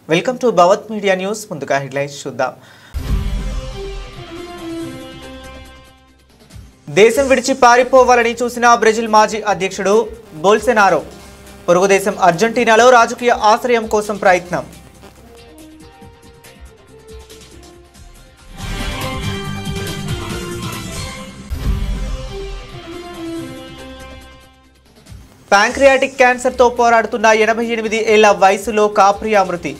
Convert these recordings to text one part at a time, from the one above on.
Welcome to Bhavat media news. ముందుగా headlines చూద్దాం. దేశం విడిచి పారిపోవాలని చూసిన బ్రెజిల్ మాజీ అధ్యక్షుడు బోల్సోనారో. పొరుగు దేశం అర్జెంటీనాలో రాజకీయ ఆశ్రయం కోసం ప్రయత్నం. ప్యాంక్రియాటిక్ క్యాన్సర్తో పోరాడుతున్న 88 ఏళ్ల వయసులో కాప్రియా మృతి.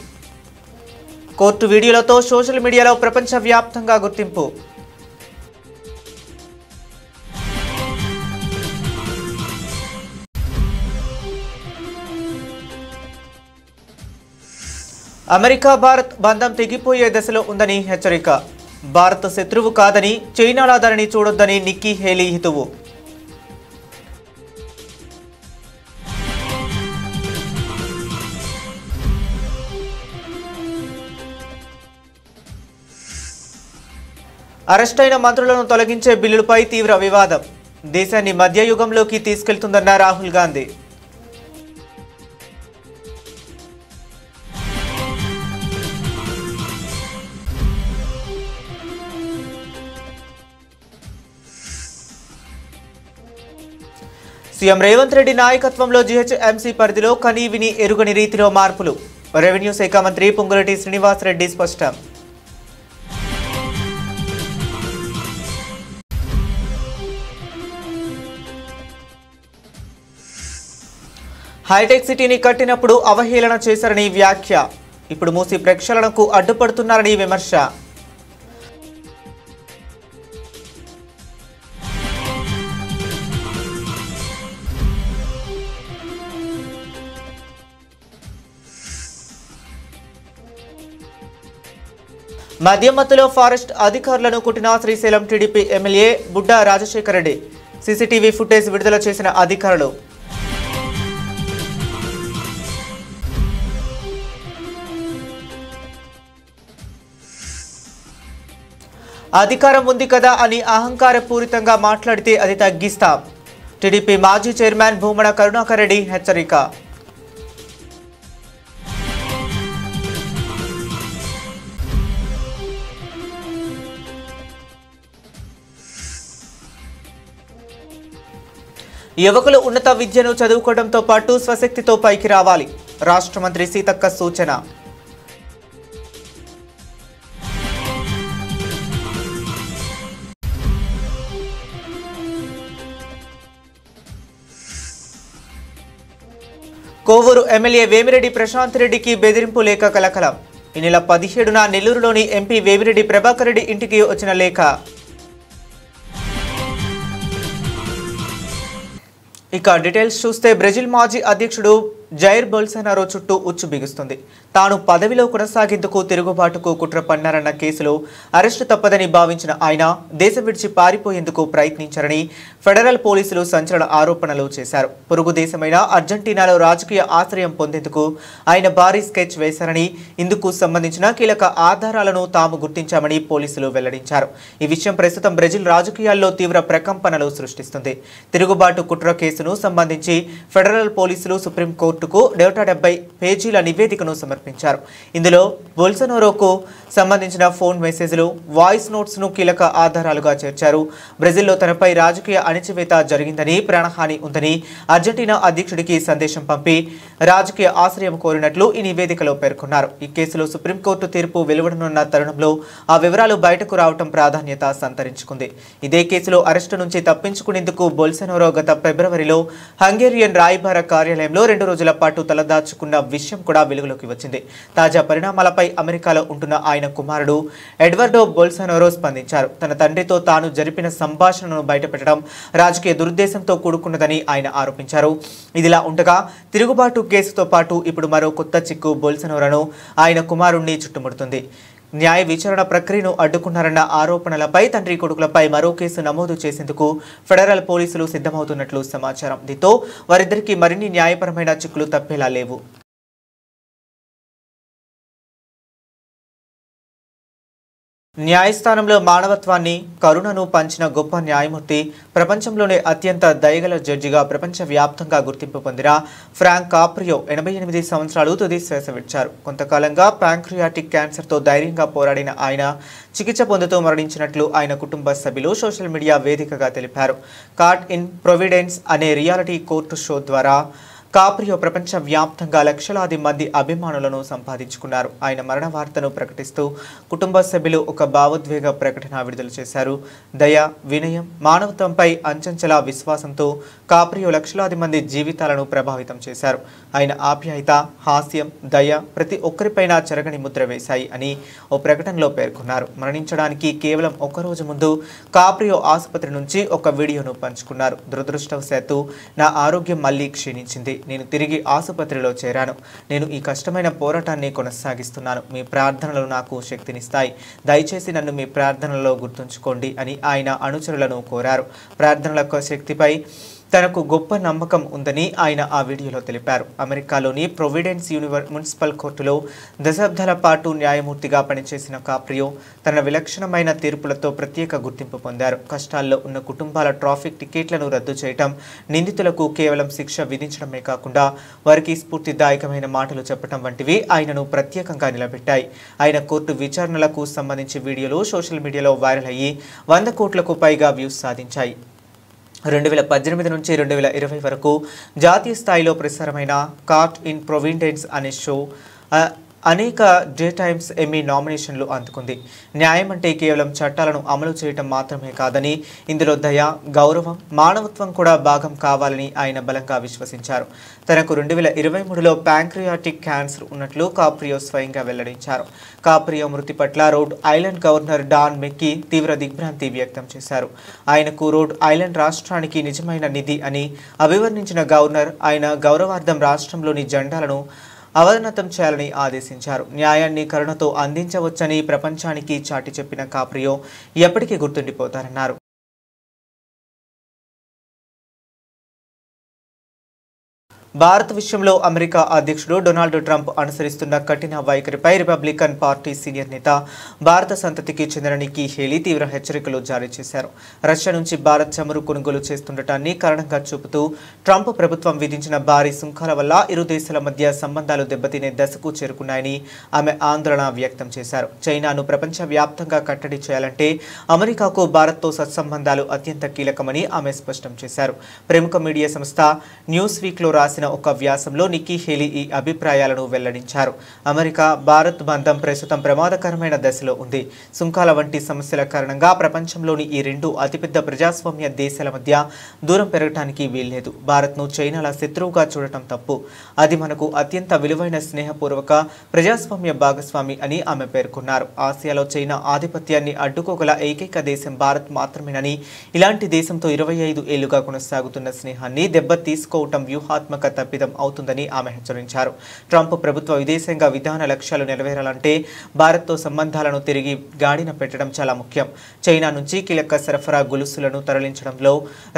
కోర్టు వీడియోలతో సోషల్ మీడియాలో ప్రపంచవ్యాప్తంగా గుర్తింపు. అమెరికా భారత్ బంధం తెగిపోయే దశలో ఉందని హెచ్చరిక. భారత్ శత్రువు కాదని, చైనాలా దానిని చూడొద్దని నిక్కీ హేలీ హితువు. అరెస్టైన మంత్రులను తొలగించే బిల్లులపై తీవ్ర వివాదం. దేశాన్ని మధ్యయుగంలోకి తీసుకెళ్తుందన్న రాహుల్ గాంధీ. సీఎం రేవంత్ రెడ్డి నాయకత్వంలో జీహెచ్ఎంసీ పరిధిలో కనీవిని ఎరుగని రీతిలో మార్పులు. రెవెన్యూ శాఖ మంత్రి పొంగులేటి శ్రీనివాస్ రెడ్డి స్పష్టం. హైటెక్ సిటీని కట్టినప్పుడు అవహేళన చేశారని వ్యాఖ్య. ఇప్పుడు మూసి ప్రక్షాళనకు అడ్డుపడుతున్నారని విమర్శ. మద్యమత్తులో ఫారెస్ట్ అధికారులను కొట్టిన Srisailam TDP MLA Budda Rajasekhara Reddy. CCTV footage విడుదల చేసిన అధికారులు. అధికారం ఉంది కదా అని అహంకారపూరితంగా మాట్లాడితే అది తగ్గిస్తాం. టీడీపీ మాజీ చైర్మన్ భూమన కరుణాకర్ రెడ్డి హెచ్చరిక. యువకులు ఉన్నత విద్యను చదువుకోవడంతో పాటు స్వశక్తితో పైకి రావాలి. రాష్ట్ర మంత్రి సీతక్క సూచన. కోవూరు ఎమ్మెల్యే వేమిరెడ్డి ప్రశాంత్ రెడ్డికి బెదిరింపు లేఖ కలకలం. ఈ నెల 17న నెల్లూరులోని ఎంపీ వేమిరెడ్డి ప్రభాకర్ రెడ్డి ఇంటికి వచ్చిన లేఖ. ఇక డీటెయిల్స్ చూస్తే బ్రెజిల్ మాజీ అధ్యక్షుడు జైర్ బోల్సోనారో చుట్టూ ఉచ్చు బిగుస్తుంది. తాను పదవిలో కొనసాగేందుకు తిరుగుబాటుకు కుట్ర పన్నారన్న కేసులో అరెస్టు తప్పదని భావించిన ఆయన దేశం విడిచి పారిపోయేందుకు ప్రయత్నించారని ఫెడరల్ పోలీసులు సంచలన ఆరోపణలు చేశారు. పొరుగు దేశమైన అర్జెంటీనాలో రాజకీయ ఆశ్రయం పొందేందుకు ఆయన భారీ స్కెచ్ వేశారని, ఇందుకు సంబంధించిన కీలక ఆధారాలను తాము గుర్తించామని పోలీసులు వెల్లడించారు. ఈ విషయం ప్రస్తుతం బ్రెజిల్ రాజకీయాల్లో తీవ్ర ప్రకంపనలు సృష్టిస్తుంది. తిరుగుబాటు కుట్ర కేసును సంబంధించి ఫెడరల్ పోలీసులు సుప్రీంకోర్టు 170 పేజీల నివేదికను సమర్పించారు. ఇందులో బోల్సోనారోకు సంబంధించిన ఫోన్ మెసేజ్లు, వాయిస్ నోట్స్ ను కీలక ఆధారాలుగా చేర్చారు. బ్రెజిల్లో తనపై రాజకీయ అణచివేత జరిగిందని, ప్రాణహాని ఉందని అర్జెంటీనా అధ్యక్షుడికి సందేశం పంపి రాజకీయ ఆశ్రయం కోరినట్లు ఈ నివేదికలో పేర్కొన్నారు. ఈ కేసులో సుప్రీంకోర్టు తీర్పు వెలువడనున్న తరుణంలో ఆ వివరాలు బయటకు రావడం ప్రాధాన్యత సంతరించుకుంది. ఇదే కేసులో అరెస్టు నుంచి తప్పించుకునేందుకు బోల్సోనారో గత ఫిబ్రవరిలో హంగేరియన్ రాయబార కార్యాలయంలో 2 రోజుల పాటు తలదాచుకున్న విషయం కూడా వెలుగులోకి వచ్చింది. తాజా పరిణామాలపై అమెరికాలో ఉంటున్న ఆయన కుమారుడు ఎడ్వర్డో బోల్సోనారో స్పందించారు. తన తండ్రితో తాను జరిపిన సంభాషణను బయటపెట్టడం రాజకీయ దురుద్దేశంతో కూడుకున్నదని ఆయన ఆరోపించారు. ఇదిలా ఉండగా తిరుగుబాటు కేసుతో పాటు ఇప్పుడు మరో కొత్త చిక్కు బోల్సోనారోను ఆయన కుమారుణ్ణి చుట్టుముడుతుంది. న్యాయ విచారణ ప్రక్రియను అడ్డుకున్నారన్న ఆరోపణలపై తండ్రి కొడుకులపై మరో కేసు నమోదు చేసేందుకు ఫెడరల్ పోలీసులు సిద్ధమవుతున్నట్లు సమాచారం. దీంతో వారిద్దరికీ మరిన్ని న్యాయపరమైన చిక్కులు తప్పేలా లేవు. న్యాయస్థానంలో మానవత్వాన్ని కరుణను పంచిన గొప్ప న్యాయమూర్తి, ప్రపంచంలోనే అత్యంత దయగల జడ్జిగా ప్రపంచవ్యాప్తంగా గుర్తింపు పొందిన ఫ్రాంక్ కాప్రియో 88 సంవత్సరాలు తుది శ్వాస విడిచారు. కొంతకాలంగా ప్యాంక్రియాటిక్ క్యాన్సర్తో ధైర్యంగా పోరాడిన ఆయన చికిత్స పొందుతూ మరణించినట్లు ఆయన కుటుంబ సభ్యులు సోషల్ మీడియా వేదికగా తెలిపారు. కాట్ ఇన్ ప్రొవిడెన్స్ అనే రియాలిటీ కోర్టు షో ద్వారా కాప్రియో ప్రపంచవ్యాప్తంగా లక్షలాది మంది అభిమానులను సంపాదించుకున్నారు. ఆయన మరణ వార్తను ప్రకటిస్తూ కుటుంబ సభ్యులు ఒక భావోద్వేగ ప్రకటన విడుదల చేశారు. దయ, వినయం, మానవత్వంపై అంచంచల విశ్వాసంతో కాప్రియో లక్షలాది మంది జీవితాలను ప్రభావితం చేశారు. ఆయన ఆప్యాయత, హాస్యం, దయ ప్రతి ఒక్కరిపైన చెరగని ముద్ర వేశాయి అని ఓ ప్రకటనలో పేర్కొన్నారు. మరణించడానికి కేవలం ఒక్కరోజు ముందు కాప్రియో ఆసుపత్రి నుంచి ఒక వీడియోను పంచుకున్నారు. దురదృష్టవశాత్తు నా ఆరోగ్యం మళ్లీ క్షీణించింది. నేను తిరిగి ఆసుపత్రిలో చేరాను. నేను ఈ కష్టమైన పోరాటాన్ని కొనసాగిస్తున్నాను. మీ ప్రార్థనలు నాకు శక్తినిస్తాయి. దయచేసి నన్ను మీ ప్రార్థనలలో గుర్తుంచుకోండి అని ఆయన అనుచరులను కోరారు. ప్రార్థనల శక్తిపై తనకు గొప్ప నమ్మకం ఉందని ఆయన ఆ వీడియోలో తెలిపారు. అమెరికాలోని ప్రొవిడెన్స్ మున్సిపల్ కోర్టులో దశాబ్దాల పాటు న్యాయమూర్తిగా పనిచేసిన కాప్రియో తన విలక్షణమైన తీర్పులతో ప్రత్యేక గుర్తింపు పొందారు. కష్టాల్లో ఉన్న కుటుంబాల ట్రాఫిక్ టికెట్లను రద్దు చేయటం, నిందితులకు కేవలం శిక్ష విధించడమే కాకుండా వారికి స్ఫూర్తిదాయకమైన మాటలు చెప్పడం వంటివి ఆయనను ప్రత్యేకంగా నిలబెట్టాయి. ఆయన కోర్టు విచారణలకు సంబంధించి వీడియోలు సోషల్ మీడియాలో వైరల్ అయ్యి 100 కోట్లకు పైగా వ్యూస్ సాధించాయి. 2018 నుంచి 2020 వరకు జాతీయ స్థాయిలో ప్రసారమైన కాట్ ఇన్ ప్రొవిడెన్స్ అనే షో అనేక డే టైమ్స్ ఎమ్మీ నామినేషన్లు అందుకుంది. న్యాయం అంటే కేవలం చట్టాలను అమలు చేయటం మాత్రమే కాదని, ఇందులో దయ, గౌరవం, మానవత్వం కూడా భాగం కావాలని ఆయన బలంగా విశ్వసించారు. తనకు 2023లో ప్యాంక్రియాటిక్ క్యాన్సర్ ఉన్నట్లు కాప్రియో స్వయంగా వెల్లడించారు. కాప్రియో మృతి పట్ల రోడ్ ఐలాండ్ గవర్నర్ డాన్ మెక్కీ తీవ్ర దిగ్భ్రాంతి వ్యక్తం చేశారు. ఆయనకు రోడ్ ఐలాండ్ రాష్ట్రానికి నిజమైన నిధి అని అభివర్ణించిన గవర్నర్ ఆయన గౌరవార్థం రాష్ట్రంలోని జెండాలను అవనతం చేయాలని ఆదేశించారు. న్యాయాన్ని కరుణతో అందించవచ్చని ప్రపంచానికి చాటి చెప్పిన కాప్రియో ఎప్పటికీ గుర్తుండిపోతారన్నారు. భారత్ విషయంలో అమెరికా అధ్యక్షుడు డొనాల్డ్ ట్రంప్ అనుసరిస్తున్న కఠిన వైఖరిపై రిపబ్లికన్ పార్టీ సీనియర్ నేత, భారత సంతతికి చెందిన నిక్కీ హేలీ తీవ్ర హెచ్చరికలు జారీ చేశారు. రష్యా నుంచి భారత్ చమురు కొనుగోలు చేస్తుండటాన్ని కారణంగా చూపుతూ ట్రంప్ ప్రభుత్వం విధించిన భారీ సుంకాల వల్ల ఇరు దేశాల మధ్య సంబంధాలు దెబ్బతినే దశకు చేరుకున్నాయని ఆమె ఆందోళన వ్యక్తం చేశారు. చైనాను ప్రపంచవ్యాప్తంగా కట్టడి చేయాలంటే అమెరికాకు భారత్తో సత్సంబంధాలు అత్యంత కీలకమని ఆమె స్పష్టం చేశారు. ప్రముఖ మీడియా సంస్థ న్యూస్ వీక్లో రాసిన ఒక వ్యాసంలో నిక్కీ హేలీ ఈ అభిప్రాయాలను వెల్లడించారు. అమెరికా భారత్ బంధం ప్రస్తుతం ప్రమాదకరమైన దశలో ఉంది. సుంకాల వంటి సమస్యల కారణంగా ప్రపంచంలోని ఈ రెండు అతిపెద్ద ప్రజాస్వామ్య దేశాల మధ్య దూరం పెరగటానికి వీల్లేదు. భారత్ను చైనాల శత్రువుగా చూడటం తప్పు. అది మనకు అత్యంత విలువైన స్నేహపూర్వక ప్రజాస్వామ్య భాగస్వామి అని ఆమె పేర్కొన్నారు. ఆసియాలో చైనా ఆధిపత్యాన్ని అడ్డుకోగల ఏకైక దేశం భారత్ మాత్రమేనని, ఇలాంటి దేశంతో 25 ఏళ్లుగా కొనసాగుతున్న స్నేహాన్ని దెబ్బ తీసుకోవటం వ్యూహాత్మక తప్పిదం అవుతుందని ఆమె హెచ్చరించారు. ట్రంప్ ప్రభుత్వ విదేశాంగ విధాన లక్ష్యాలు నెరవేరాలంటే భారత్తో సంబంధాలను తిరిగి గాడిన పెట్టడం చాలా ముఖ్యం. చైనా నుంచి కీలక సరఫరా గొలుసులను తరలించడంలో,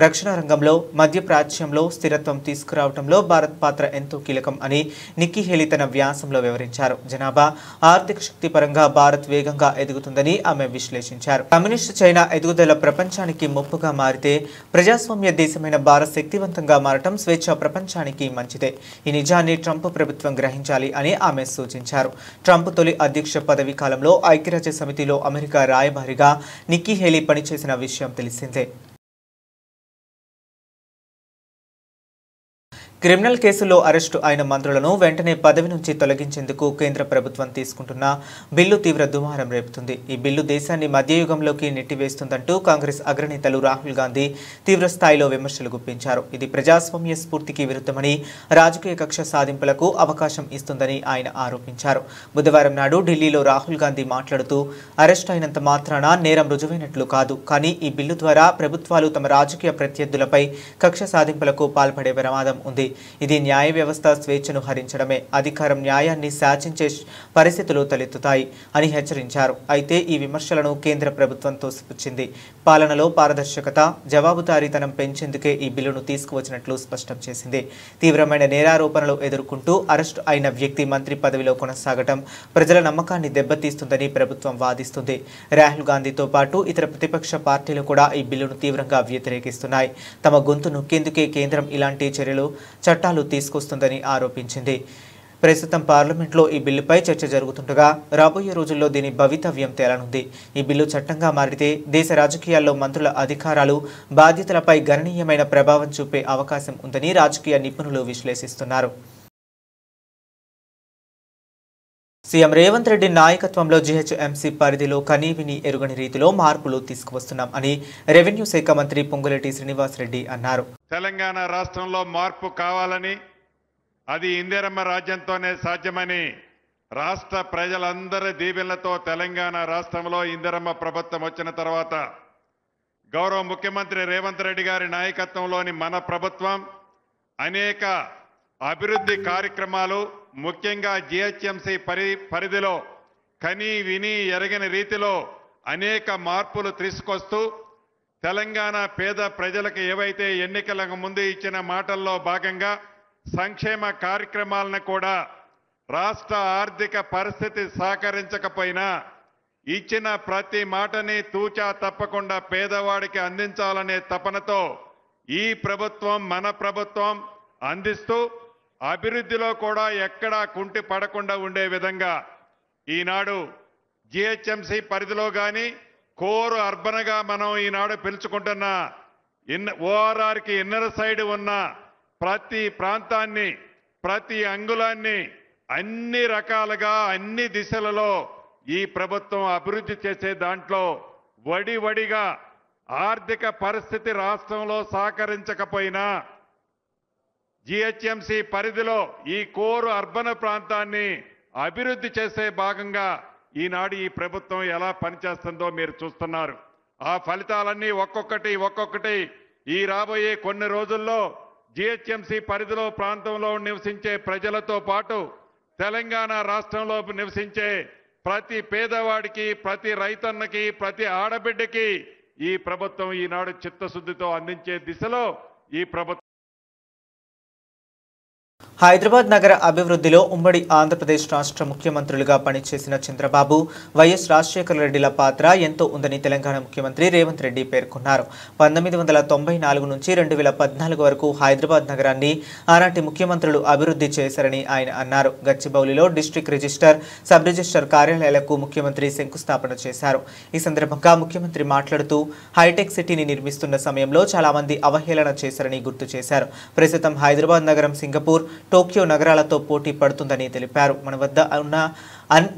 రక్షణ రంగంలో, మధ్యప్రాచ్యంలో స్థిరత్వం తీసుకురావడంలో భారత్ పాత్ర ఎంతో కీలకం అని నిక్కీ హేలీ తన వ్యాసంలో వివరించారు. జనాభా, ఆర్థిక శక్తి పరంగా భారత్ వేగంగా ఎదుగుతుందని ఆమె విశ్లేషించారు. కమ్యూనిస్టు చైనా ఎదుగుదల ప్రపంచానికి ముప్పుగా మారితే ప్రజాస్వామ్య దేశమైన భారత్ శక్తివంతంగా మారటం స్వేచ్ఛ ప్రపంచానికి మంచిదే. ఈ నిజాన్ని ట్రంప్ ప్రభుత్వం గ్రహించాలి అని ఆమె సూచించారు. ట్రంప్ తొలి అధ్యక్ష పదవీ కాలంలో ఐక్యరాజ్య సమితిలో అమెరికా రాయబారిగా నిక్కీ హేలీ పనిచేసిన విషయం తెలిసిందే. క్రిమినల్ కేసుల్లో అరెస్టు అయిన మంత్రులను వెంటనే పదవి నుంచి తొలగించేందుకు కేంద్ర ప్రభుత్వం తీసుకుంటున్న బిల్లు తీవ్ర దుమారం రేపుతుంది. ఈ బిల్లు దేశాన్ని మధ్యయుగంలోకి నెట్టివేస్తుందంటూ కాంగ్రెస్ అగ్రనేతలు రాహుల్ గాంధీ తీవ్ర స్థాయిలో విమర్శలు గుప్పించారు. ఇది ప్రజాస్వామ్య స్ఫూర్తికి విరుద్ధమని, రాజకీయ కక్ష సాధింపులకు అవకాశం ఇస్తుందని ఆయన ఆరోపించారు. బుధవారం నాడు ఢిల్లీలో రాహుల్ గాంధీ మాట్లాడుతూ, అరెస్ట్ అయినంత మాత్రాన నేరం రుజువైనట్లు కాదు, కానీ ఈ బిల్లు ద్వారా ప్రభుత్వాలు తమ రాజకీయ ప్రత్యర్థులపై కక్ష సాధింపులకు పాల్పడే ప్రమాదం ఉంది. పేర్కొంది. ఇది న్యాయ వ్యవస్థ స్వేచ్ఛను హరించడమే, అధికారం న్యాయాన్ని శాసించే పరిస్థితులు తలెత్తుతాయి అని హెచ్చరించారు. అయితే ఈ విమర్శలను కేంద్ర ప్రభుత్వం తోసిపుచ్చింది. పాలనలో పారదర్శకత, జవాబుదారీతనం పెంచేందుకే ఈ బిల్లును తీసుకువచ్చినట్లు స్పష్టం చేసింది. తీవ్రమైన నేరారోపణలు ఎదుర్కొంటూ అరెస్టు అయిన వ్యక్తి మంత్రి పదవిలో కొనసాగటం ప్రజల నమ్మకాన్ని దెబ్బతీస్తుందని ప్రభుత్వం వాదిస్తుంది. రాహుల్ గాంధీతో పాటు ఇతర ప్రతిపక్ష పార్టీలు కూడా ఈ బిల్లును తీవ్రంగా వ్యతిరేకిస్తున్నాయి. తమ గొంతు నొక్కేందుకే కేంద్రం ఇలాంటి చట్టాలు తీసుకొస్తుందని ఆరోపించింది. ప్రస్తుతం పార్లమెంట్లో ఈ బిల్లుపై చర్చ జరుగుతుండగా రాబోయే రోజుల్లో దీని భవితవ్యం తేలనుంది. ఈ బిల్లు చట్టంగా మారితే దేశ రాజకీయాల్లో మంత్రుల అధికారాలు, బాధ్యతలపై గణనీయమైన ప్రభావం చూపే అవకాశం ఉందని రాజకీయ నిపుణులు విశ్లేషిస్తున్నారు. సీఎం రేవంత్ రెడ్డి నాయకత్వంలో జీహెచ్ఎంసీ పరిధిలో కనీవిని ఎరుగని రీతిలో మార్పులు తీసుకువస్తున్నాం అని రెవెన్యూ శాఖ మంత్రి పొంగులేటి శ్రీనివాసరెడ్డి అన్నారు. తెలంగాణ రాష్ట్రంలో మార్పు కావాలని, అది ఇందిరమ్మ రాజ్యంతోనే సాధ్యమని రాష్ట్ర ప్రజలందరి దీవెనలతో తెలంగాణ రాష్ట్రంలో ఇందిరమ్మ ప్రభుత్వం వచ్చిన తర్వాత గౌరవ ముఖ్యమంత్రి రేవంత్ రెడ్డి గారి నాయకత్వంలోని మన ప్రభుత్వం అనేక అభివృద్ధి కార్యక్రమాలు, ముఖ్యంగా జీహెచ్ఎంసీ పరిధిలో కని విని ఎరగని రీతిలో అనేక మార్పులు తీసుకొస్తూ తెలంగాణ పేద ప్రజలకు ఏవైతే ఎన్నికలకు ముందు ఇచ్చిన మాటల్లో భాగంగా సంక్షేమ కార్యక్రమాలను కూడా రాష్ట్ర ఆర్థిక పరిస్థితి సహకరించకపోయినా ఇచ్చిన ప్రతి మాటని తూచా తప్పకుండా పేదవాడికి అందించాలనే తపనతో ఈ ప్రభుత్వం, మన ప్రభుత్వం అందిస్తూ అభివృద్ధిలో కూడా ఎక్కడా కుంటి పడకుండా ఉండే విధంగా ఈనాడు జీహెచ్ఎంసీ పరిధిలో కానీ కోర్ అర్బన్గా మనం ఈనాడు పిలుచుకుంటున్న ఓఆర్ఆర్కి ఇన్నర్ సైడ్ ఉన్న ప్రతి ప్రాంతాన్ని, ప్రతి అంగుళాన్ని అన్ని రకాలుగా అన్ని దిశలలో ఈ ప్రభుత్వం అభివృద్ధి చేసే దాంట్లో వడివడిగా ఆర్థిక పరిస్థితి రాష్ట్రంలో సహకరించకపోయినా జీహెచ్ఎంసీ పరిధిలో ఈ కోర్ అర్బన్ ప్రాంతాన్ని అభివృద్ధి చేసే భాగంగా ఈనాడు ఈ ప్రభుత్వం ఎలా పనిచేస్తుందో మీరు చూస్తున్నారు. ఆ ఫలితాలన్నీ ఒక్కొక్కటి ఈ రాబోయే కొన్ని రోజుల్లో జీహెచ్ఎంసీ పరిధిలో ప్రాంతంలో నివసించే ప్రజలతో పాటు తెలంగాణ రాష్ట్రంలో నివసించే ప్రతి పేదవాడికి, ప్రతి రైతన్నకి, ప్రతి ఆడబిడ్డకి ఈ ప్రభుత్వం ఈనాడు చిత్తశుద్ధితో అందించే దిశలో ఈ ప్రభుత్వం. హైదరాబాద్ నగర అభివృద్ధిలో ఉమ్మడి ఆంధ్రప్రదేశ్ రాష్ట్ర ముఖ్యమంత్రులుగా పనిచేసిన చంద్రబాబు, వైఎస్ రాజశేఖర రెడ్డిల పాత్ర ఎంతో ఉందని తెలంగాణ ముఖ్యమంత్రి రేవంత్ రెడ్డి పేర్కొన్నారు. 1994 నుంచి 2014 వరకు హైదరాబాద్ నగరాన్ని ఆనాటి ముఖ్యమంత్రులు అభివృద్ధి చేశారని ఆయన అన్నారు. గచ్చిబౌలిలో డిస్ట్రిక్ట్ రిజిస్టర్, సబ్ రిజిస్టర్ కార్యాలయాలకు ముఖ్యమంత్రి శంకుస్థాపన చేశారు. ఈ సందర్భంగా ముఖ్యమంత్రి మాట్లాడుతూ హైటెక్ సిటీని నిర్మిస్తున్న సమయంలో చాలా మంది అవహేళన చేశారని గుర్తు చేశారు. ప్రస్తుతం హైదరాబాద్ నగరం సింగపూర్, టోక్యో నగరాలతో పోటీ పడుతుందని తెలిపారు. మన వద్ద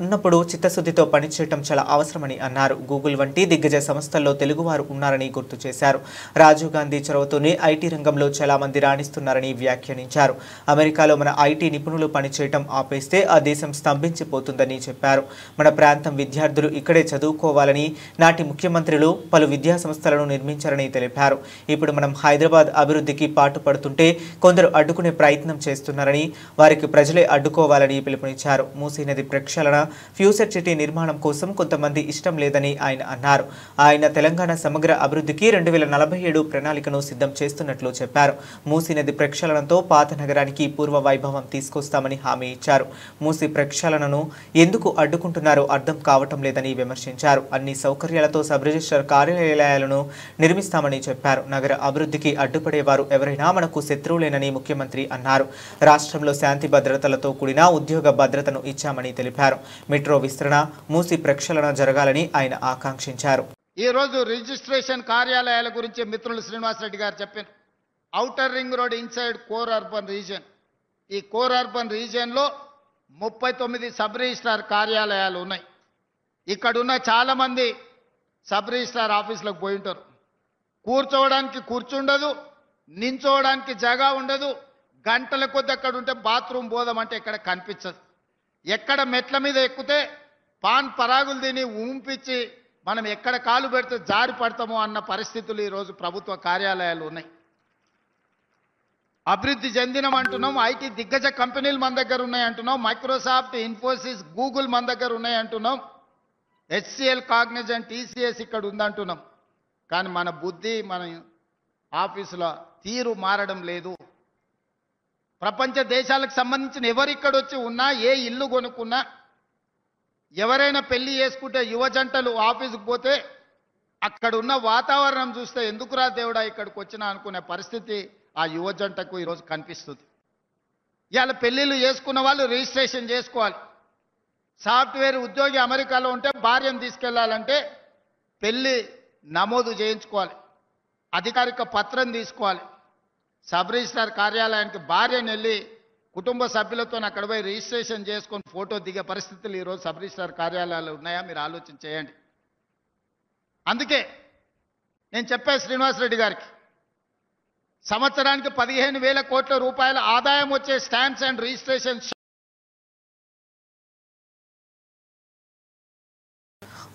ఉన్నప్పుడు చిత్తశుద్ధితో పనిచేయటం చాలా అవసరమని అన్నారు. గూగుల్ వంటి దిగ్గజ సంస్థల్లో తెలుగువారు ఉన్నారని గుర్తు చేశారు. రాజీవ్ గాంధీ చొరవతోనే ఐటీ రంగంలో చాలా మంది రాణిస్తున్నారని వ్యాఖ్యానించారు. అమెరికాలో మన ఐటీ నిపుణులు పనిచేయటం ఆపేస్తే ఆ దేశం స్తంభించిపోతుందని చెప్పారు. మన ప్రాంతం విద్యార్థులు ఇక్కడే చదువుకోవాలని నాటి ముఖ్యమంత్రులు పలు విద్యా సంస్థలను నిర్మించారని తెలిపారు. ఇప్పుడు మనం హైదరాబాద్ అభివృద్ధికి పాటుపడుతుంటే కొందరు అడ్డుకునే ప్రయత్నం చేస్తున్నారని, వారికి ప్రజలే అడ్డుకోవాలని పిలుపునిచ్చారు. మూసీ నది ప్రక్షాళన, ఫ్యూచర్ సిటీ నిర్మాణం కోసం కొంతమంది ఇష్టం లేదని ఆయన అన్నారు. ఆయన తెలంగాణ సమగ్ర అభివృద్ధికి 2047 ప్రణాళికను సిద్ధం చేస్తున్నట్లు చెప్పారు. మూసీ నది ప్రక్షాళనతో పాత నగరానికి పూర్వ వైభవం తీసుకొస్తామని హామీ ఇచ్చారు. మూసీ ప్రక్షాళనను ఎందుకు అడ్డుకుంటున్నారో అర్థం కావటం లేదని విమర్శించారు. అన్ని సౌకర్యాలతో సబ్ రిజిస్టర్ కార్యాలయాలను నిర్మిస్తామని చెప్పారు. నగర అభివృద్ధికి అడ్డుపడేవారు ఎవరైనా మనకు శత్రువులేనని ముఖ్యమంత్రి అన్నారు. రాష్ట్రంలో శాంతి భద్రతలతో కూడిన ఉద్యోగ భద్రతను ఇచ్చామని తెలిపారు. మెట్రో విస్తరణ, మూసీ ప్రక్షాళన జరగాలని ఆయన ఆకాంక్షించారు. ఈ రోజు రిజిస్ట్రేషన్ కార్యాలయాల గురించి మిత్రులు శ్రీనివాసరెడ్డి గారు చెప్పారు. Outer ring road inside core urban region, ఈ కోర్ అర్బన్ రీజియన్లో 39 సబ్ రిజిస్ట్రార్ కార్యాలయాలు ఉన్నాయి. ఇక్కడున్న చాలామంది సబ్ రిజిస్ట్రార్ ఆఫీసులకు పోయి ఉంటారు. కూర్చోవడానికి కూర్చుండదు, నించోవడానికి జగా ఉండదు. గంటల కొద్ది అక్కడ ఉంటే బాత్రూమ్ పోదామంటే ఎక్కడ కనిపించదు. ఎక్కడ మెట్ల మీద ఎక్కితే పాన్ పరాగులు తిని ఊంపించి మనం ఎక్కడ కాలు పెడితే జారి పడతామో అన్న పరిస్థితులు ఈరోజు ప్రభుత్వ కార్యాలయాలు ఉన్నాయి. అభివృద్ధి చెందినం అంటున్నాం, ఐటీ దిగ్గజ కంపెనీలు మన దగ్గర ఉన్నాయి అంటున్నాం, మైక్రోసాఫ్ట్, ఇన్ఫోసిస్, గూగుల్ మన దగ్గర ఉన్నాయి అంటున్నాం, హెచ్సిఎల్, కాగ్నిజెంట్, టీసీఎస్ ఇక్కడ ఉందంటున్నాం. కానీ మన బుద్ధి, మన ఆఫీసుల తీరు మారడం లేదు. ప్రపంచ దేశాలకు సంబంధించిన ఎవరు ఇక్కడ వచ్చి ఉన్నా, ఏ ఇల్లు కొనుక్కున్నా, ఎవరైనా పెళ్లి చేసుకుంటే యువ జంటలు ఆఫీసుకు పోతే అక్కడ ఉన్న వాతావరణం చూస్తే ఎందుకురా దేవుడా ఇక్కడికి వచ్చినా అనుకునే పరిస్థితి ఆ యువ జంటకు ఈరోజు కనిపిస్తుంది. ఇవాళ పెళ్లిళ్ళు చేసుకున్న వాళ్ళు రిజిస్ట్రేషన్ చేసుకోవాలి. సాఫ్ట్వేర్ ఉద్యోగి అమెరికాలో ఉంటే భార్యను తీసుకెళ్లాలంటే పెళ్లి నమోదు చేయించుకోవాలి, అధికారిక పత్రం తీసుకోవాలి. సబ్ రిజిస్ట్రార్ కార్యాలయానికి భార్యను వెళ్ళి కుటుంబ సభ్యులతో అక్కడ పోయి రిజిస్ట్రేషన్ చేసుకొని ఫోటో దిగే పరిస్థితులు ఈరోజు సబ్ రిజిస్ట్రార్ కార్యాలయాలు ఉన్నాయా? మీరు ఆలోచన చేయండి. అందుకే నేను చెప్పా శ్రీనివాసరెడ్డి గారికి, సంవత్సరానికి 15,000 కోట్ల రూపాయల ఆదాయం వచ్చే స్టాంప్స్ అండ్ రిజిస్ట్రేషన్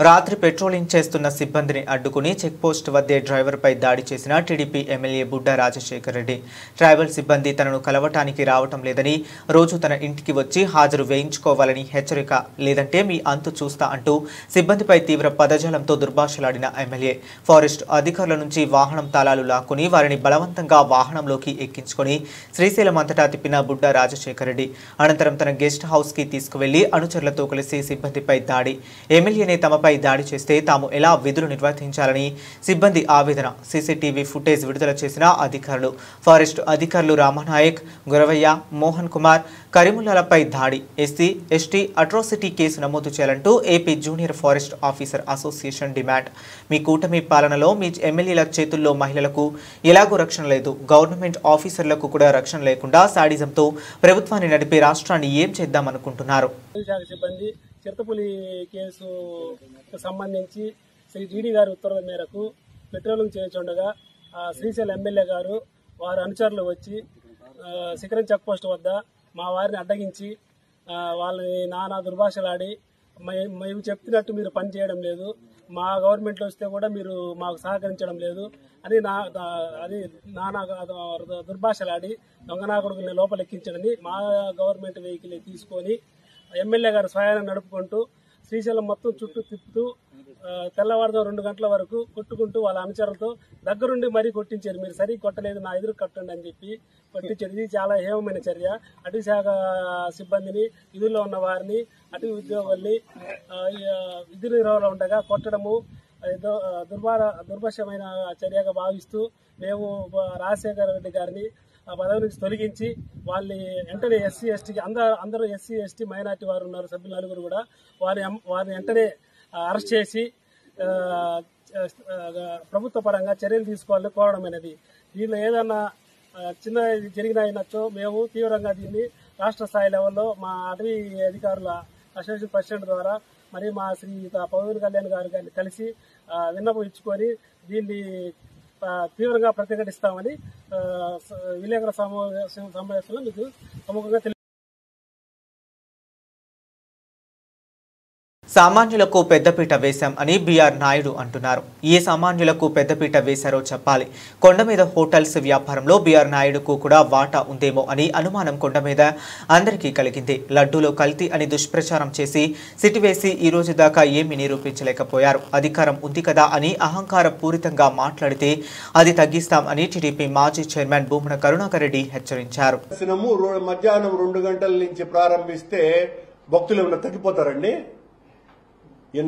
రాత్రి పెట్రోలింగ్ చేస్తున్న సిబ్బందిని అడ్డుకుని చెక్పోస్ట్ వద్దే డ్రైవర్పై దాడి చేసిన TDP MLA Budda Rajasekhar Reddy. Tribal సిబ్బంది తనను కలవటానికి రావటం లేదని, రోజు తన ఇంటికి వచ్చి హాజరు వేయించుకోవాలని హెచ్చరిక, లేదంటే మీ అంతు చూస్తా అంటూ సిబ్బందిపై తీవ్ర పదజాలంతో దుర్భాషలాడిన ఎమ్మెల్యే ఫారెస్ట్ అధికారుల నుంచి వాహనం తాళాలు లాక్కుని వారిని బలవంతంగా వాహనంలోకి ఎక్కించుకొని శ్రీశైలం అంతటా తిప్పిన బుడ్డా రాజశేఖర్ రెడ్డి అనంతరం తన గెస్ట్ హౌస్కి తీసుకువెళ్లి అనుచరులతో కలిసి సిబ్బందిపై దాడి. ఎమ్మెల్యేనే తమపై దాడి చేస్తే తాము ఎలా విధులు నిర్వర్తించాలని సిబ్బంది ఆవేదన. సీసీటీవీ ఫుటేజ్ విడుదల చేసిన అధికారులు. ఫారెస్ట్ అధికారులు రామనాయక్, గురవయ్య, మోహన్ కుమార్, కరీముల్లాలపై దాడి. ఎస్సీ ఎస్టీ అట్రాసిటీ కేసు నమోదు చేయాలంటూ AP junior forest officer association demand. మీ కూటమి పాలనలో మీ ఎమ్మెల్యేల చేతుల్లో మహిళలకు ఎలాగో రక్షణ లేదు, గవర్నమెంట్ ఆఫీసర్లకు కూడా రక్షణ లేకుండా శాడిజంతో ప్రభుత్వాన్ని నడిపే రాష్ట్రాన్ని ఏం చేద్దామనుకుంటున్నారు? చిరుతపులి కేసుకు సంబంధించి శ్రీ జీడీ గారి ఉత్తర్వుల మేరకు పెట్రోలింగ్ చేస్తుండగా శ్రీశైలం ఎమ్మెల్యే గారు వారి అనుచరులు వచ్చి శిఖరం చెక్ పోస్ట్ వద్ద మా వారిని అడ్డగించి వాళ్ళని నానా దుర్భాషలాడి, మేము చెప్తున్నట్టు మీరు పని చేయడం లేదు, మా గవర్నమెంట్లో వస్తే కూడా మీరు మాకు సహకరించడం లేదు అని నానా దుర్భాషలాడి దొంగనాకుడుని లోపలెక్కించడని మా గవర్నమెంట్ వెహికల్ తీసుకొని ఎమ్మెల్యే గారు స్వయాన్ని నడుపుకుంటూ శ్రీశైలం మొత్తం చుట్టూ తిప్పుతూ తెల్లవారుజాము 2 గంటల వరకు కొట్టుకుంటూ వాళ్ళ అనుచరులతో దగ్గరుండి మరీ కొట్టించారు. మీరు సరిగ్గా కొట్టలేదు, నా ఎదురు కట్టండి అని చెప్పి కొట్టించారు. ఇది చాలా హేమమైన చర్య. అటవీ శాఖ సిబ్బందిని, విధుల్లో ఉన్న వారిని, అటవీ ఉద్యోగుల్ని విధి నిర్వహణలో ఉండగా కొట్టడము దుర్భాషమైన చర్యగా భావిస్తూ మేము రాజశేఖర రెడ్డి గారిని పదవి నుంచి తొలగించి వాళ్ళని వెంటనే ఎస్సీ ఎస్టీకి అందరూ ఎస్సీ ఎస్టీ మైనార్టీ వారు ఉన్నారు, సభ్యులు 9 కూడా, వారిని వెంటనే అరెస్ట్ చేసి ప్రభుత్వ పరంగా చర్యలు తీసుకోవాలని కోరడం అనేది. దీనిలో ఏదన్నా చిన్న జరిగినచో మేము తీవ్రంగా దీన్ని రాష్ట్ర స్థాయి లెవెల్లో మా అటవీ అధికారుల అసోసియేషన్ ప్రెసిడెంట్ ద్వారా మరి మా శ్రీ పవన్ కళ్యాణ్ గారిని కలిసి విన్నపం ఇచ్చుకొని దీన్ని తీవ్రంగా ప్రతిఘటిస్తామని విలేకరుల సమావేశంలో మీకు ప్రముఖంగా సామాన్యులకు పెద్దపీట వేశాం అని బీఆర్ నాయుడు అంటున్నారు. ఏ సామాన్యులకు పెద్దపీట వేశారో చెప్పాలి. కొండ మీద హోటల్స్ వ్యాపారంలో బీఆర్ నాయుడుకు కూడా వాటా ఉందేమో అని అనుమానం కొండ మీద అందరికీ కలిగింది. లడ్డూలో కల్తీ అని దుష్ప్రచారం చేసి సిటివేసి ఈ రోజు దాకా ఏమీ నిరూపించలేకపోయారు. అధికారం ఉంది కదా అని అహంకార పూరితంగా మాట్లాడితే అది తగ్గిస్తాం అని టీడీపీ మాజీ చైర్మన్ భూమన కరుణాకర్ రెడ్డి హెచ్చరించారు. మధ్యాహ్నం 2 గంటల నుంచి ప్రారంభిస్తే భక్తులు తగ్గిపోతారండి.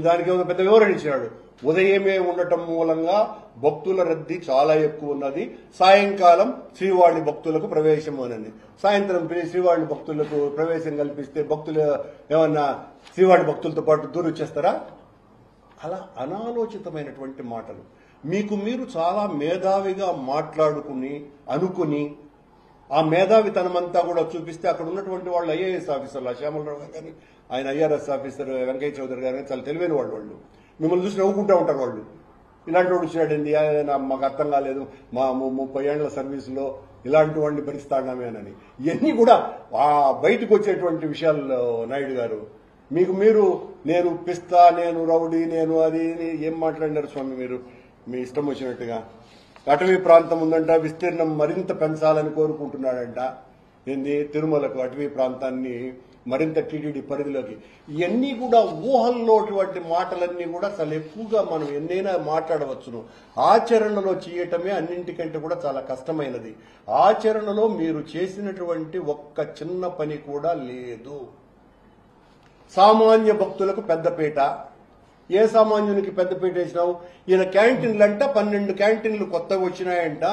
దానికి ఒక పెద్ద వివరణ ఇచ్చినాడు. ఉదయమే ఉండటం మూలంగా భక్తుల రద్దీ చాలా ఎక్కువ ఉన్నది. సాయంకాలం శ్రీవాణి భక్తులకు ప్రవేశం అని, సాయంత్రం శ్రీవాణి భక్తులకు ప్రవేశం కల్పిస్తే భక్తులు ఏమన్నా శ్రీవాణి భక్తులతో పాటు దూరం వచ్చేస్తారా? అలా అనాలోచితమైనటువంటి మాటలు. మీరు చాలా మేధావిగా మాట్లాడుకుని అనుకుని ఆ మేధావితనమంతా కూడా చూపిస్తే అక్కడ ఉన్నటువంటి వాళ్ళు ఐఏఎస్ ఆఫీసర్లు, శ్యామలరావు గారు కానీ, ఆయన ఐఆర్ఎస్ ఆఫీసర్ వెంకయ్య చౌదరి గారు కానీ చాలా తెలివైన వాళ్ళు మిమ్మల్ని చూసి నవ్వుకుంటూ ఉంటారు. వాళ్ళు ఇలాంటి వాడు వచ్చినాడండి, మాకు అర్థం కాలేదు, మా 30 ఏళ్ల సర్వీసులో ఇలాంటి వాడిని భరిస్తాడామే అని. ఇవన్నీ కూడా బయటకు వచ్చేటువంటి విషయాలు. నాయుడు గారు మీరు నేను పిస్తా, నేను రౌడీ, నేను అది ఏం మాట్లాడినారు స్వామి? మీరు మీ ఇష్టం వచ్చినట్టుగా అటవీ ప్రాంతం ఉందంట, విస్తీర్ణం మరింత పెంచాలని కోరుకుంటున్నాడంట. ఏంది తిరుమలకు అటవీ ప్రాంతాన్ని మరింత టీటీడీ పరిధిలోకి. ఇవన్నీ కూడా ఊహల్లోటువంటి మాటలన్నీ కూడా చాలా ఎక్కువగా మనం ఎన్నైనా మాట్లాడవచ్చును. ఆచరణలో చేయటమే అన్నింటికంటే కూడా చాలా కష్టమైనది. ఆచరణలో మీరు చేసినటువంటి ఒక్క చిన్న పని కూడా లేదు. సామాన్య భక్తులకు పెద్దపీట. ఏ సామాన్యునికి పెద్దపీట వేసినావు? ఈయన క్యాంటీన్లు అంట 12 క్యాంటీన్లు కొత్తగా వచ్చినాయంట.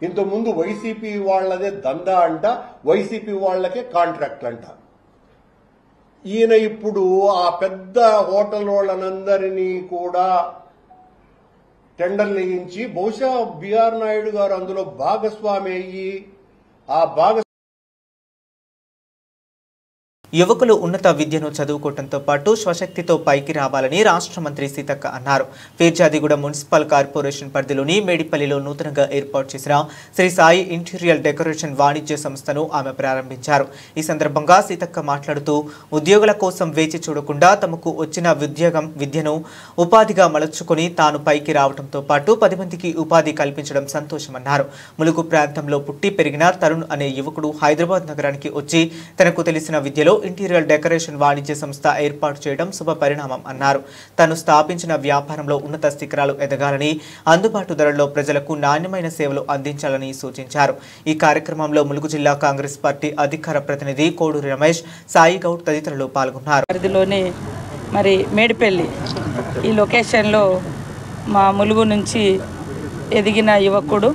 ఇంతకుముందు వైసీపీ వాళ్లదే దందా అంట, వైసీపీ వాళ్లకే కాంట్రాక్ట్ అంట. ఈయన ఇప్పుడు ఆ పెద్ద హోటల్ వాళ్ళనందరినీ కూడా టెండర్లు వేయించి బహుశా బిఆర్ నాయుడు గారు అందులో భాగస్వామి అయ్యి ఆ యువకులు ఉన్నత విద్యను చదువుకోవడంతో పాటు స్వశక్తితో పైకి రావాలని రాష్ట్ర మంత్రి సీతక్క అన్నారు. ఫిర్జాదిగూడ మున్సిపల్ కార్పొరేషన్ పరిధిలోని మేడిపల్లిలో నూతనంగా ఏర్పాటు చేసిన శ్రీ సాయి ఇంటీరియర్ డెకరేషన్ వాణిజ్య సంస్థను ఆమె ప్రారంభించారు. ఈ సందర్భంగా సీతక్క మాట్లాడుతూ ఉద్యోగుల కోసం వేచి చూడకుండా తమకు వచ్చిన విద్యను ఉపాధిగా మలచుకొని తాను పైకి రావడంతో పాటు 10 మందికి ఉపాధి కల్పించడం సంతోషమన్నారు. ములుగు ప్రాంతంలో పుట్టి పెరిగిన తరుణ్ అనే యువకుడు హైదరాబాద్ నగరానికి వచ్చి తనకు తెలిసిన విద్యలో ఇంటీరియర్ డెకరేషన్ వాణిజ్య సంస్థ ఏర్పాటు చేయడం శుభ పరిణామం అన్నారు. తాను స్థాపించిన వ్యాపారంలో ఉన్నత శిఖరాలు ఎదగాలని, అందుబాటు ధరల్లో ప్రజలకు నాణ్యమైన సేవలు అందించాలని సూచించారు. ఈ కార్యక్రమంలో ములుగు జిల్లా కాంగ్రెస్ పార్టీ అధికార ప్రతినిధి కోడూరి రమేష్, సాయి గౌడ్ తదితరులు పాల్గొన్నారు. పరిధిలోని మరి మేడిపల్లి ఈ లొకేషన్లో మా ములుగు నుంచి ఎదిగిన యువకుడు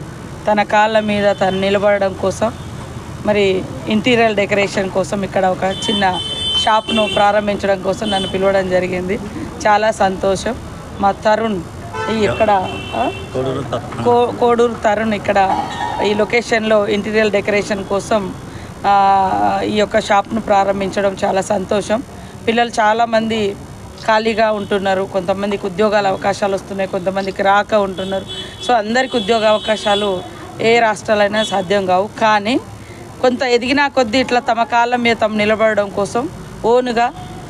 తన కాళ్ళ మీద తను నిలబడడం కోసం మరి ఇంటీరియర్ డెకరేషన్ కోసం ఇక్కడ ఒక చిన్న షాప్ను ప్రారంభించడం కోసం నన్ను పిలవడం జరిగింది. చాలా సంతోషం. మా తరుణ్ ఇక్కడ కోడూరు తరుణ్ ఇక్కడ ఈ లొకేషన్లో ఇంటీరియర్ డెకరేషన్ కోసం ఈ యొక్క షాప్ను ప్రారంభించడం చాలా సంతోషం. పిల్లలు చాలామంది ఖాళీగా ఉంటున్నారు, కొంతమందికి ఉద్యోగాల అవకాశాలు వస్తున్నాయి, కొంతమందికి రాక ఉంటున్నారు. సో అందరికీ ఉద్యోగ అవకాశాలు ఏ రాష్ట్రాలైనా సాధ్యం కావు. కానీ కొంత ఎదిగినా కొద్దీ ఇట్లా తమ కాళ్ళ మీద తమ నిలబడడం కోసం ఓనుగా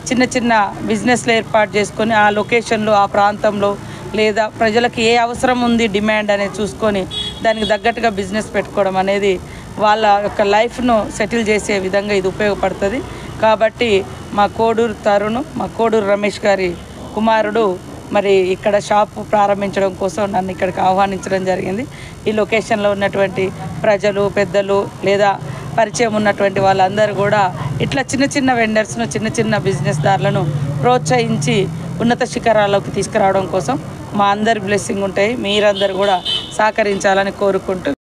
చిన్న చిన్న బిజినెస్లు ఏర్పాటు చేసుకొని ఆ లొకేషన్లో ఆ ప్రాంతంలో లేదా ప్రజలకు ఏ అవసరం ఉంది డిమాండ్ అనేది చూసుకొని దానికి తగ్గట్టుగా బిజినెస్ పెట్టుకోవడం అనేది వాళ్ళ యొక్క లైఫ్ను సెటిల్ చేసే విధంగా ఇది ఉపయోగపడుతుంది. కాబట్టి మా కోడూరు తరుణ్, మా కోడూరు రమేష్ గారి కుమారుడు మరి ఇక్కడ షాపు ప్రారంభించడం కోసం నన్ను ఇక్కడికి ఆహ్వానించడం జరిగింది. ఈ లొకేషన్లో ఉన్నటువంటి ప్రజలు, పెద్దలు లేదా పరిచయం ఉన్నటువంటి వాళ్ళందరూ కూడా ఇట్లా చిన్న చిన్న వెండర్స్ను, చిన్న చిన్న బిజినెస్ దారులను ప్రోత్సహించి ఉన్నత శిఖరాల్లోకి తీసుకురావడం కోసం మా అందరి బ్లెస్సింగ్ ఉంటాయి. మీరందరూ కూడా సహకరించాలని కోరుకుంటూ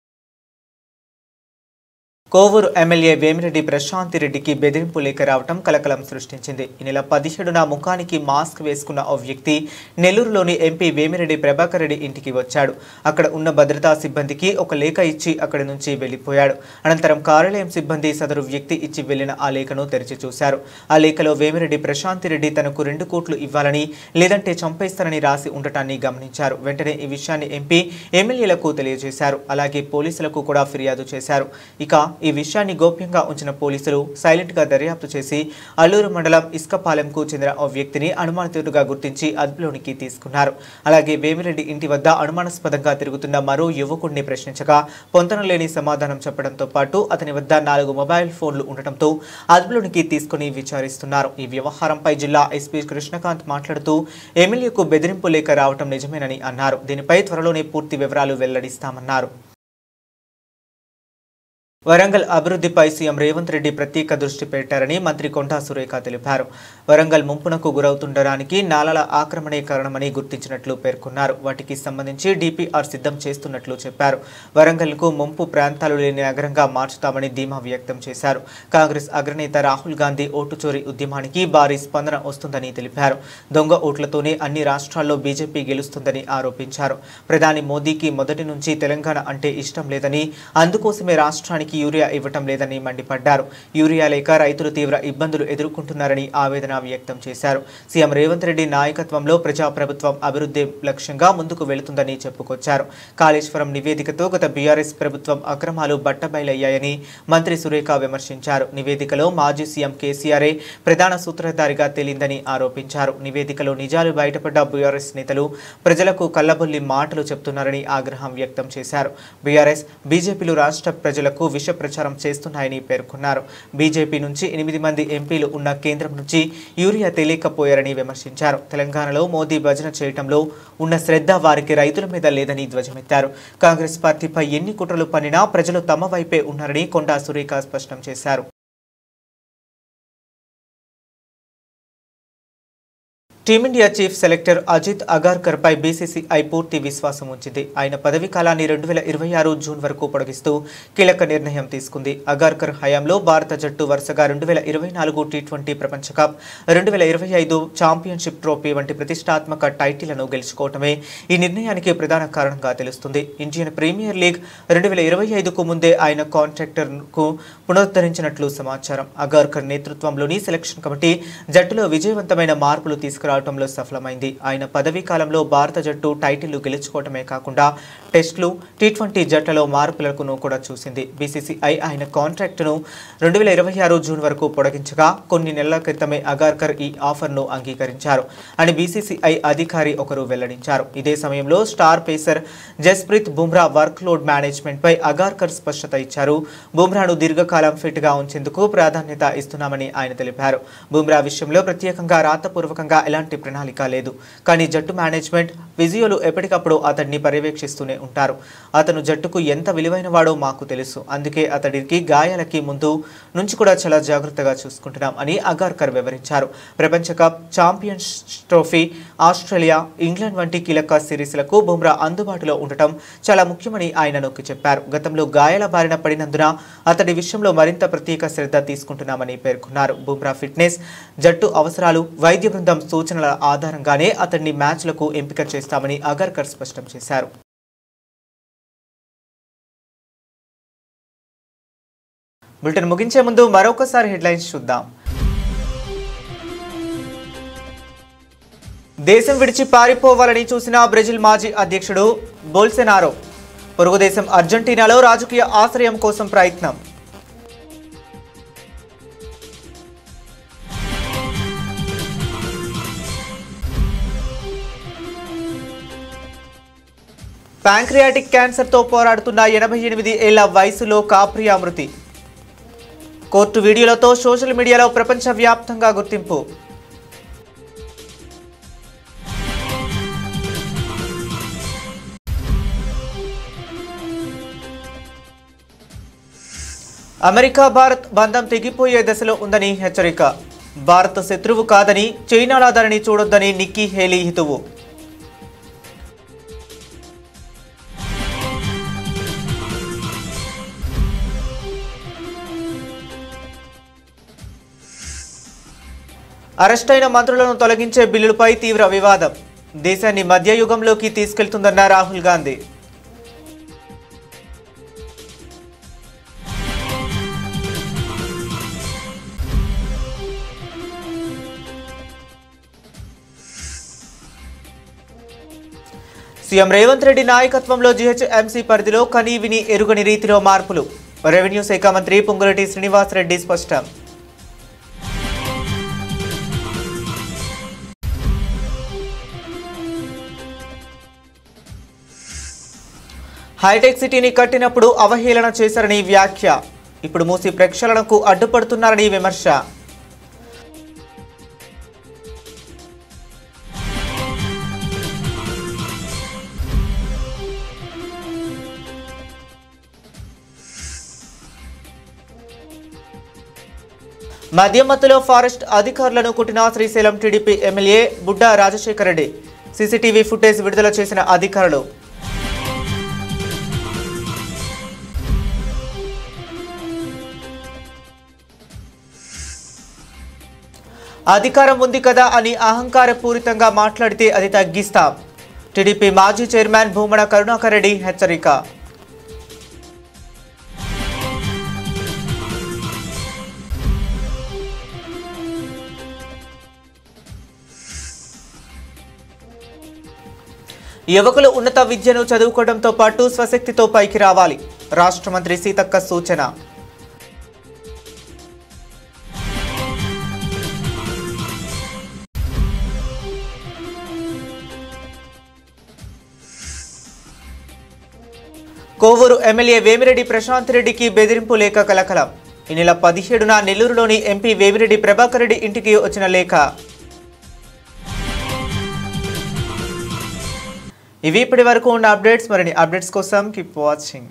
కోవూరు ఎమ్మెల్యే వేమిరెడ్డి ప్రశాంతి రెడ్డికి బెదిరింపు లేఖ రావడం కలకలం సృష్టించింది. ఈ నెల 17న ముఖానికి మాస్క్ వేసుకున్న ఓ వ్యక్తి నెల్లూరులోని ఎంపీ వేమిరెడ్డి ప్రభాకర్ రెడ్డి ఇంటికి వచ్చాడు. అక్కడ ఉన్న భద్రతా సిబ్బందికి ఒక లేఖ ఇచ్చి అక్కడి నుంచి వెళ్లిపోయాడు. అనంతరం కార్యాలయం సిబ్బంది సదరు వ్యక్తి ఇచ్చి వెళ్లిన ఆ లేఖను తెరిచి చూశారు. ఆ లేఖలో వేమిరెడ్డి ప్రశాంతి రెడ్డి తనకు 2 కోట్లు ఇవ్వాలని లేదంటే చంపేస్తారని రాసి ఉండటాన్ని గమనించారు. వెంటనే ఈ విషయాన్ని ఎంపీ ఎమ్మెల్యేలకు తెలియజేశారు. అలాగే పోలీసులకు కూడా ఫిర్యాదు చేశారు. ఇక ఈ విషయాన్ని గోప్యంగా ఉంచిన పోలీసులు సైలెంట్ గా దర్యాప్తు చేసి అల్లూరు మండలం ఇస్కపాలెంకు చెందిన ఓ వ్యక్తిని అనుమానితుడిగా గుర్తించి అదుపులోనికి తీసుకున్నారు. అలాగే వేమిరెడ్డి ఇంటి వద్ద అనుమానాస్పదంగా తిరుగుతున్న మరో యువకుడిని ప్రశ్నించగా పొంతనలేని సమాధానం చెప్పడంతో పాటు అతని వద్ద 4 మొబైల్ ఫోన్లు ఉండటంతో అదుపులోనికి తీసుకుని విచారిస్తున్నారు. ఈ వ్యవహారంపై జిల్లా ఎస్పీ కృష్ణకాంత్ మాట్లాడుతూ ఎమ్మెల్యేకు బెదిరింపు లేఖ రావడం నిజమేనని అన్నారు. దీనిపై త్వరలోనే పూర్తి వివరాలు వెల్లడిస్తామన్నారు. వరంగల్ అభివృద్ధిపై సీఎం రేవంత్ రెడ్డి ప్రత్యేక దృష్టి పెట్టారని మంత్రి కొండా సురేఖ తెలిపారు. వరంగల్ ముంపునకు గురవుతుండడానికి నాలల ఆక్రమణే కారణమని గుర్తించినట్లు పేర్కొన్నారు. వాటికి సంబంధించి డిపిఆర్ సిద్ధం చేస్తున్నట్లు చెప్పారు. వరంగల్కు ముంపు ప్రాంతాలు లేని నగరంగా మార్చుతామని ధీమా వ్యక్తం చేశారు. కాంగ్రెస్ అగ్రనేత రాహుల్ గాంధీ ఓటు చోరీ ఉద్యమానికి భారీ స్పందన వస్తుందని తెలిపారు. దొంగ ఓట్లతోనే అన్ని రాష్ట్రాల్లో బీజేపీ గెలుస్తుందని ఆరోపించారు. ప్రధాని మోదీకి మొదటి నుంచి తెలంగాణ అంటే ఇష్టం లేదని, అందుకోసమే రాష్ట్రానికి ఎకరానికి యూరియా ఇవ్వటం లేదని మండిపడ్డారు. యూరియా లేక రైతులు తీవ్ర ఇబ్బందులు ఎదుర్కొంటున్నారని ఆవేదన వ్యక్తం చేశారు. సీఎం రేవంత్ రెడ్డి నాయకత్వంలో ప్రజాప్రభుత్వం అభివృద్ధి లక్ష్యంగా ముందుకు వెళుతుందని చెప్పుకొచ్చారు. కాళేశ్వరం నివేదికతో గత బీఆర్ఎస్ ప్రభుత్వం అక్రమాలు బట్టబయలయ్యాయని మంత్రి సురేఖ విమర్శించారు. నివేదికలో మాజీ సీఎం కేసీఆరే ప్రధాన సూత్రధారిగా తేలిందని ఆరోపించారు. నివేదికలో నిజాలు బయటపడ్డ బీఆర్ఎస్ నేతలు ప్రజలకు కల్లబొల్లి మాటలు చెప్తున్నారని ఆగ్రహం వ్యక్తం చేశారు. బీఆర్ఎస్ బీజేపీలు రాష్ట్ర ప్రజలకు విష ప్రచారం చేస్తున్నాయని పేర్కొన్నారు. బీజేపీ నుంచి 8 మంది ఎంపీలు ఉన్న కేంద్రం నుంచి యూరియా తెలియకపోయారని విమర్శించారు. తెలంగాణలో మోదీ భజన చేయడంలో ఉన్న శ్రద్ధ వారికి రైతుల మీద లేదని ధ్వజమెత్తారు. కాంగ్రెస్ పార్టీపై ఎన్ని కుట్రలు పన్నినా ప్రజలు తమ వైపే ఉన్నారని కొండా సురేఖ స్పష్టం చేశారు. Team India chief selector Ajit Agarkar పై బీసీసీఐ పూర్తి విశ్వాసం ఉంచింది. ఆయన పదవీ కాలాన్ని 2026 జూన్ వరకు పొడిగిస్తూ కీలక నిర్ణయం తీసుకుంది. అగార్కర్ హయాంలో భారత జట్టు వరుసగా 2024 టీ20 ప్రపంచ కప్, 2025 ఛాంపియన్షిప్ ట్రోఫీ వంటి ప్రతిష్టాత్మక టైటిళ్లను గెలుచుకోవటమే ఈ నిర్ణయానికి ప్రధాన కారణంగా తెలుస్తుంది. ఇండియన్ ప్రీమియర్ లీగ్ 2025కు ముందే ఆయన కాంట్రాక్టర్కు పునరుద్ధరించినట్లు సమాచారం. అగార్కర్ నేతృత్వంలోని సెలక్షన్ కమిటీ జట్టులో విజయవంతమైన మార్పులు తీసుకురావడంలో సఫలమైంది. ఆయన పదవీ కాలంలో భారత జట్టు టైటిళ్లు గెలుచుకోవటమే కాకుండా టెస్టులు, టీ20 జట్లలో మార్పులను కూడా చూసింది. బీసీసీఐ ఆయన కాంట్రాక్టును 2026 జూన్ వరకు పొడిగించగా కొన్ని నెలల క్రితమే అగార్కర్ ఈ ఆఫర్ను అంగీకరించారు అని బీసీసీఐ అధికారి ఒకరు వెల్లడించారు. ఇదే సమయంలో star pacer Jasprit Bumrah workload management పై అగార్కర్ స్పష్టత ఇచ్చారు. బుమ్రాను దీర్ఘకాలం ఫిట్ గా ఉంచేందుకు ప్రాధాన్యత ఇస్తున్నామని ఆయన తెలిపారు. బుమ్రా విషయంలో ప్రత్యేకంగా రాతపూర్వకంగా ఎలాంటి ప్రణాళిక లేదు. కానీ జట్టు మేనేజ్మెంట్, ఫిజియోలు ఎప్పటికప్పుడు అతడిని పర్యవేక్షిస్తూనే ఉంటారు. అతను జట్టుకు ఎంత విలువైన వాడో మాకు తెలుసు. అందుకే అతడికి గాయాలకి ముందు నుంచి కూడా చాలా జాగ్రత్తగా చూసుకుంటున్నాం అని అగార్కర్ వివరించారు. ప్రపంచ cup, champions trophy, Australia, England వంటి కీలక సిరీస్లకు బుమ్రా అందుబాటులో ఉండటం చాలా ముఖ్యమని ఆయన నొక్కి చెప్పారు. గతంలో గాయాల బారిన పడినందున అతడి విషయంలో మరింత ప్రత్యేక శ్రద్ధ తీసుకుంటున్నామని పేర్కొన్నారు. బుమ్రా ఫిట్నెస్, జట్టు అవసరాలు, వైద్య బృందం సూచనల ఆధారంగానే అతన్ని మ్యాచ్లకు ఎంపిక చేస్తామని అగార్కర్ స్పష్టం చేశారు. బులెటిన్ ముగించే ముందు మరొకసారి హెడ్లైన్స్ చూద్దాం. దేశం విడిచి పారిపోవాలని చూసిన బ్రెజిల్ మాజీ అధ్యక్షుడు బోల్సోనారో. పొరుగు దేశం అర్జెంటీనాలో రాజకీయ ఆశ్రయం కోసం ప్రయత్నం. ప్యాంక్రియాటిక్ క్యాన్సర్తో పోరాడుతున్న 88 ఏళ్ల వయసులో కాప్రియా మృతి. కోర్టు వీడియోలతో సోషల్ మీడియాలో ప్రపంచవ్యాప్తంగా గుర్తింపు. అమెరికా భారత్ బంధం తెగిపోయే దశలో ఉందని హెచ్చరిక. భారత్ శత్రువు కాదని, చైనాలా దానిని చూడొద్దని నిక్కీ హేలీ హితువు. అరెస్టైన మంత్రులను తొలగించే బిల్లులపై తీవ్ర వివాదం. దేశాన్ని మధ్యయుగంలోకి తీసుకెళ్తుందన్న రాహుల్ గాంధీ. సీఎం రేవంత్ రెడ్డి నాయకత్వంలో జీహెచ్ఎంసీ పరిధిలో కనీవిని ఎరుగని రీతిలో మార్పులు. రెవెన్యూ శాఖ మంత్రి పొంగులేటి శ్రీనివాసరెడ్డి స్పష్టం. హైటెక్ సిటీని కట్టినప్పుడు అవహేళన చేశారని వ్యాఖ్య. ఇప్పుడు మూసి ప్రక్షాళనకు అడ్డుపడుతున్నారని విమర్శ. మద్యమత్తులో ఫారెస్ట్ అధికారులను కొట్టిన Srisailam TDP MLA Budda Rajasekhara Reddy. CCTV footage విడుదల చేసిన అధికారులు. అధికారం ఉంది కదా అని అహంకారపూరితంగా మాట్లాడితే అది తగ్గిస్తాం. టీడీపీ మాజీ చైర్మన్ భూమన కరుణాకర్ రెడ్డి హెచ్చరిక. యువకులు ఉన్నత విద్యను చదువుకోవడంతో పాటు స్వశక్తితో పైకి రావాలి. రాష్ట్ర మంత్రి సీతక్క సూచన. కోవూరు ఎమ్మెల్యే వేమిరెడ్డి ప్రశాంత్ రెడ్డికి బెదిరింపు లేఖ కలకలం. ఈ నెల 17న నెల్లూరులోని ఎంపీ వేమిరెడ్డి ప్రభాకర్ రెడ్డి ఇంటికి వచ్చిన లేఖ. ఇవి ఇప్పటి వరకు ఉన్న అప్డేట్స్. మరిన్ని అప్డేట్స్ కోసం కీప్ వాచింగ్.